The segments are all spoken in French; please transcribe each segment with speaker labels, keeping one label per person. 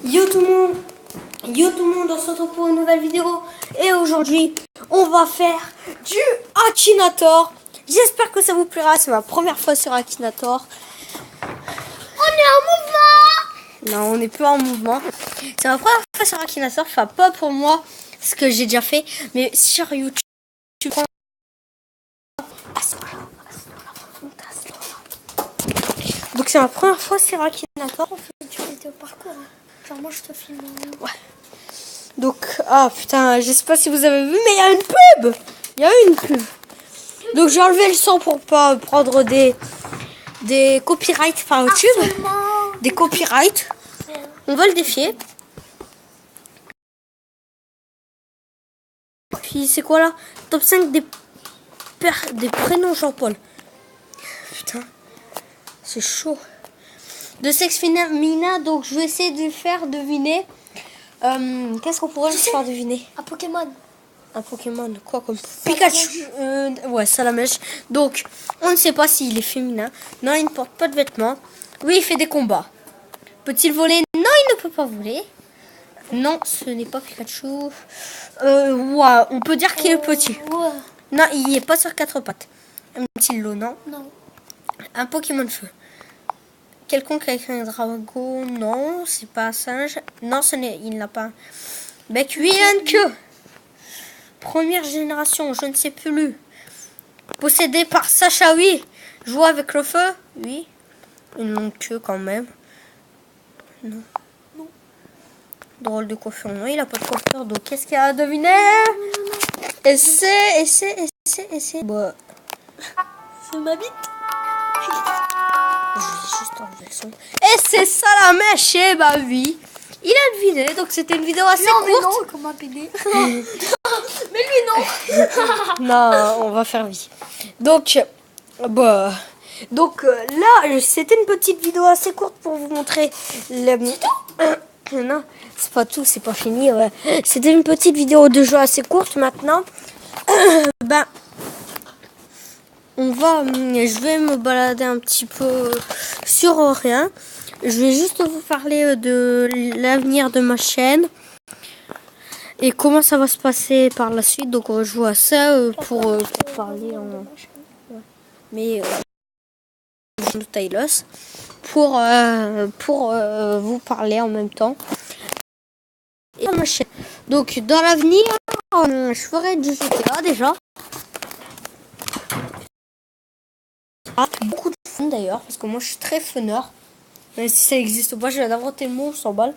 Speaker 1: Yo tout le monde, on se retrouve pour une nouvelle vidéo. Et aujourd'hui, on va faire du Akinator. J'espère que ça vous plaira, c'est ma première fois sur Akinator.
Speaker 2: On est en mouvement.
Speaker 1: Non, on n'est plus en mouvement. C'est ma première fois sur Akinator, enfin pas pour moi, ce que j'ai déjà fait, mais sur YouTube. Donc c'est ma première fois sur Akinator.
Speaker 2: On fait du vidéo parcours. Genre moi je te filme.
Speaker 1: Ouais. Donc, ah putain, je sais pas si vous avez vu, mais il y a une pub. Il y a une pub. Donc j'ai enlevé le son pour pas prendre des copyrights par YouTube. Des copyrights. On va le défier. Puis c'est quoi là? Top 5 des prénoms Jean-Paul. Putain, c'est chaud. De sexe féminin, donc je vais essayer de faire deviner. Qu'est-ce qu'on pourrait faire deviner?
Speaker 2: Un Pokémon.
Speaker 1: Un Pokémon, quoi comme Pikachu. Ouais, Salamèche. Donc, on ne sait pas s'il est féminin. Non, il ne porte pas de vêtements. Oui, il fait des combats. Peut-il voler? Non, il ne peut pas voler. Non, ce n'est pas Pikachu. Ouais, on peut dire qu'il est petit.
Speaker 2: Ouais.
Speaker 1: Non, il n'est pas sur quatre pattes. Un petit lot, non?
Speaker 2: Non.
Speaker 1: Un Pokémon de feu. Quelconque avec un dragon, non, c'est pas un singe. Non, il n'a pas un bec. Oui, il a une queue. Première génération, je ne sais plus. Possédé par Sacha, oui. Joue avec le feu, oui. Une longue queue quand même. Non.
Speaker 2: Non.
Speaker 1: Drôle de coiffure, non, il a pas de coiffure. Donc qu'est-ce qu'il y a à deviner? Essaie. Bah.
Speaker 2: C'est ma bite.
Speaker 1: Je vais juste enlever le son. Et c'est Salamèche, eh bah oui. Il a deviné, donc c'était une vidéo assez courte.
Speaker 2: Non, comme un PD. Mais lui non.
Speaker 1: Non, on va faire vite. Donc, bah, là, c'était une petite vidéo assez courte pour vous montrer le... Non, c'est pas tout, c'est pas fini. Ouais. C'était une petite vidéo de jeu assez courte maintenant. Ben, je vais me balader un petit peu sur rien. Je vais juste vous parler de l'avenir de ma chaîne et comment ça va se passer par la suite. Donc on va jouer à ça pour parler en... Mais de Tylos pour vous parler en même temps. Et ma chaîne. Donc dans l'avenir, je ferai du GTA déjà. Beaucoup de fun d'ailleurs, parce que moi je suis très funner. Même si ça n'existe pas, je viens d'inventer le mot, on s'en balle.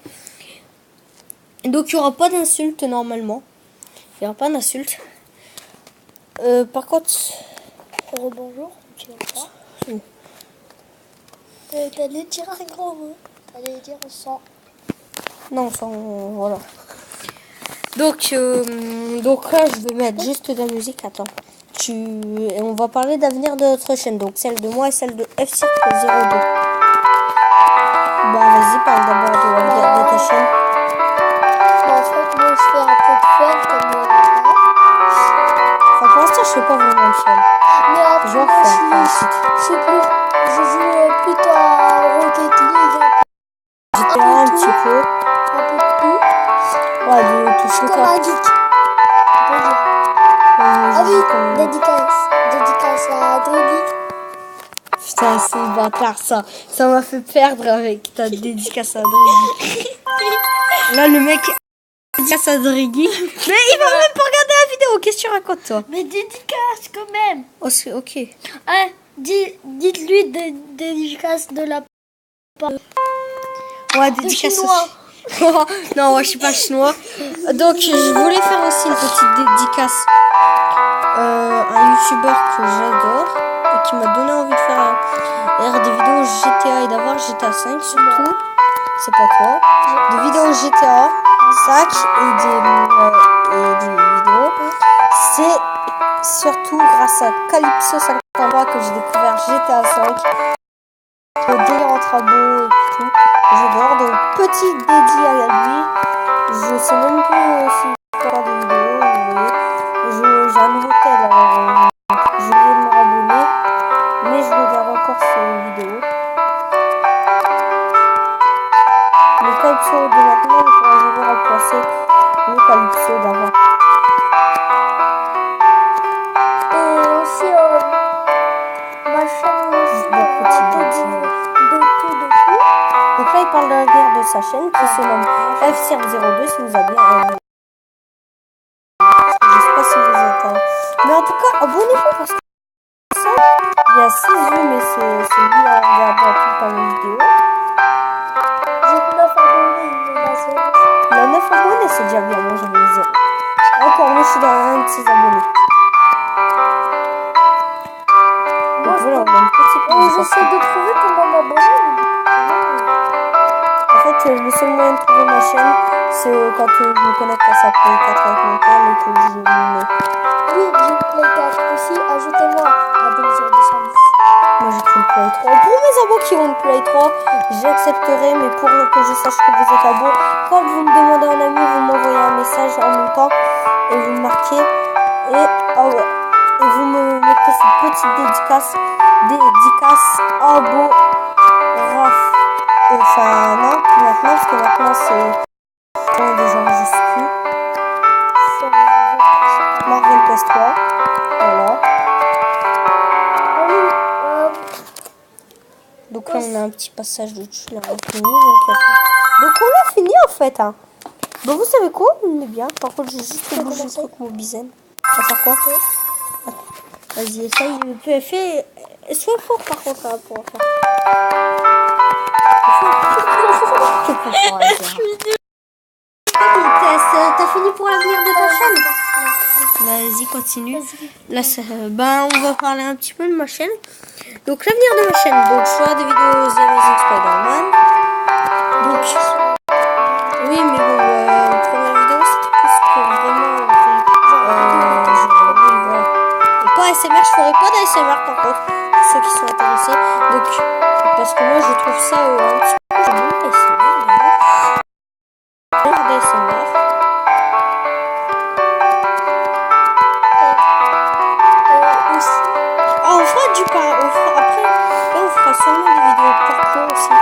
Speaker 1: Donc il n'y aura pas d'insultes normalement. Il n'y aura pas d'insultes. Par contre...
Speaker 2: Bonjour, tu vas pas. T'allais dire un gros mot. T'allais dire sans.
Speaker 1: Non, sans... Voilà. Donc là, je vais mettre juste de la musique. Attends. Et on va parler d'avenir de notre chaîne. Donc celle de moi et celle de F-Cirque02. Bah vas-y, parle d'abord de ta chaîne.
Speaker 2: En fait, moi je fais un peu de fun comme
Speaker 1: Enfin, pour l'instant, je fais pas vraiment de fun.
Speaker 2: mais après,
Speaker 1: Je vais
Speaker 2: moi,
Speaker 1: refaire.
Speaker 2: je joue plutôt à Rocket League.
Speaker 1: J'étais un petit peu.
Speaker 2: Un peu de tout.
Speaker 1: Ouais, de tout
Speaker 2: Je suis
Speaker 1: ce
Speaker 2: comme un geek. On peut dire. Ah oui, dédicace à Druggy.
Speaker 1: Putain, c'est bâtard ça. Ça m'a fait perdre avec ta dédicace à Driggy. Là, le mec dédicace à Driggy. Mais il va même pas regarder la vidéo. Qu'est-ce que tu racontes, toi?
Speaker 2: Mais dédicace quand même.
Speaker 1: Oh, c'est ok.
Speaker 2: Hein, dites-lui dédicace de la part
Speaker 1: Ouais,
Speaker 2: de
Speaker 1: dédicace
Speaker 2: chinois.
Speaker 1: Non, moi, je suis pas chinois. Donc, je voulais faire aussi une petite dédicace à un youtubeur que j'adore et qui m'a donné envie de faire des vidéos GTA et d'avoir GTA 5 surtout. C'est pas toi. Des vidéos GTA 5 et des vidéos. C'est surtout grâce à Calypso 53 que j'ai découvert GTA 5. Le délire en travaux et tout. J'adore. Donc, petit dédié à lui. Je sais même plus si je peux faire des vidéos. Vous voyez. J'ai un nouveau tel. Alors, je vais me rabonner. Mais je regarde encore ces vidéos. Mais comme Calypso de maintenant ne pourra jamais remplacer le Calypso d'avant.
Speaker 2: Et aussi, ma chaîne aussi, de tout.
Speaker 1: Donc là, il parle de la guerre de sa chaîne qui se nomme F-02 si vous avez un... Je sais pas si vous êtes... Mais en tout cas, abonnez-vous parce que ça, il y a 6 vues, mais c'est lui à regarder tout le temps mes vidéos.
Speaker 2: J'ai 9 abonnés, il y en a 0.
Speaker 1: Il y a 9 abonnés, c'est déjà bien, moi j'en ai 0. Encore, moi je suis dans un de 6 abonnés. Donc voilà, on a une petite
Speaker 2: J'essaie de trouver comment m'abonner.
Speaker 1: En fait, le seul moyen de trouver ma chaîne, c'est quand je me connecte à sa Play 4 avec mon père et que je me mets.
Speaker 2: Oui, j'ai une Play 4 aussi. Ajoutez-moi à 20210.
Speaker 1: Moi j'ai pris une Play 3. Pour mes abos qui ont une Play 3, j'accepterai, mais pour que je sache que vous êtes abos, quand vous me demandez un ami, vous m'envoyez un message en même temps et vous me marquez et vous me mettez cette petite dédicace abo Raf. Enfin non, maintenant parce que maintenant c'est déjà enregistré.
Speaker 2: C'est
Speaker 1: Marvel PS3. Voilà. Donc là on a un petit passage de dessus là, on finit. Donc on a fini en fait. Hein. Bon vous savez quoi? On est bien. Par contre j'ai juste bougé le truc Mobizen. Ça va faire quoi? Vas-y essaye. Fais. Sois fort par contre hein, pour en faire. T'as fini pour l'avenir de ta chaîne? Vas-y, continue. Là, on va parler un petit peu de ma chaîne. Donc, l'avenir de ma chaîne. Donc, je ferai des vidéos The Amazing Spider-Man. Donc, oui, mais bon, première vidéo, c'était plus pour vraiment. Et pas ASMR, je ferai pas d'ASMR par contre, pour ceux qui sont intéressés. Donc, parce que moi, je trouve ça un petit peu bon, ASMR d'ailleurs. d'ASMR. On fera du pas, on fera après, et on fera sûrement des vidéos de parcours aussi.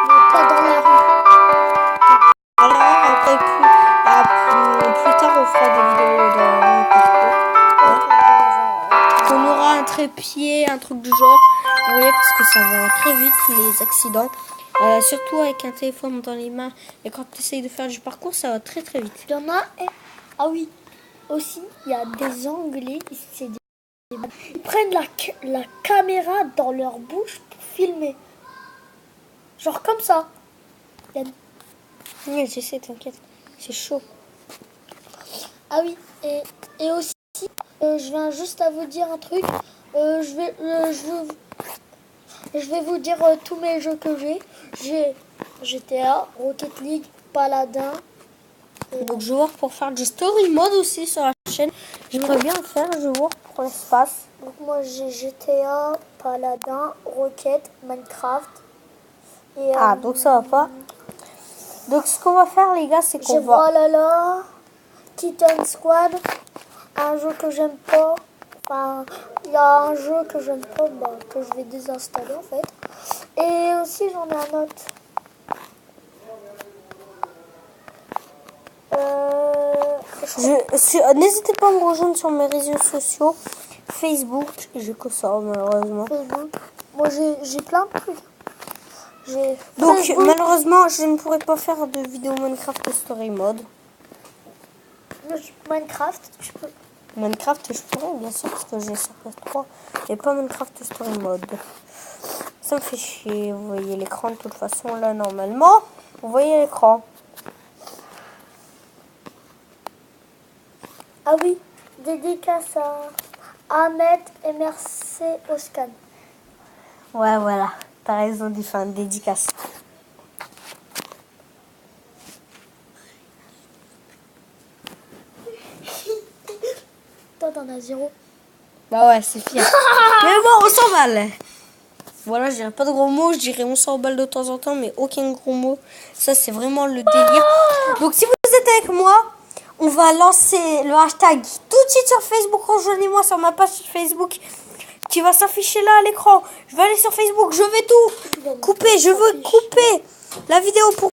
Speaker 2: Mais pas dans la rue.
Speaker 1: Alors après, plus tard, on fera des vidéos de parcours. Ouais. On aura un trépied, un truc du genre. Vous voyez, parce que ça va très vite, les accidents. Surtout avec un téléphone dans les mains. Et quand tu essayes de faire du parcours, ça va très très vite.
Speaker 2: Il y en a. Ah oui. Aussi, il y a des Anglais. Ils prennent la caméra dans leur bouche pour filmer. Genre comme ça.
Speaker 1: Oui, je sais, t'inquiète. C'est chaud.
Speaker 2: Ah oui, et aussi, je viens juste à vous dire un truc. Je vais vous dire tous mes jeux que j'ai. J'ai GTA, Rocket League, Paladin.
Speaker 1: Donc je vais voir pour faire du story mode aussi sur la chaîne. J'aimerais bien le faire, je vais voir pour l'espace.
Speaker 2: Donc moi j'ai GTA, Paladin, Rocket, Minecraft. Et,
Speaker 1: donc ça va pas. Donc ce qu'on va faire les gars, c'est qu'on va...
Speaker 2: Voilà, Titan Squad, un jeu que j'aime pas. Enfin, il y a un jeu que j'aime pas, que je vais désinstaller en fait. Et aussi j'en ai un autre.
Speaker 1: N'hésitez pas à me rejoindre sur mes réseaux sociaux. Facebook, j'ai que ça malheureusement.
Speaker 2: Facebook. Moi j'ai plein de trucs.
Speaker 1: Donc
Speaker 2: Facebook.
Speaker 1: malheureusement je ne pourrai pas faire de vidéo Minecraft Story Mode.
Speaker 2: Minecraft, tu peux.
Speaker 1: Minecraft je pourrais bien sûr parce que j'ai sur PS3 et pas Minecraft Story Mode. Ça me fait chier, vous voyez l'écran de toute façon là normalement. Vous voyez l'écran.
Speaker 2: Ah oui, dédicace à Ahmed et merci Oscan.
Speaker 1: Ouais voilà, t'as raison d'y faire une dédicace.
Speaker 2: Toi t'en as 0.
Speaker 1: Bah ouais, c'est fier. Mais bon, on s'emballe. Voilà, je dirais pas de gros mots, je dirais on s'emballe de temps en temps, mais aucun gros mot. Ça, c'est vraiment le délire. Donc, si vous êtes avec moi, on va lancer le hashtag tout de suite sur Facebook. Rejoignez-moi sur ma page Facebook qui va s'afficher là à l'écran. Je vais aller sur Facebook, je vais tout couper, je veux couper la vidéo pour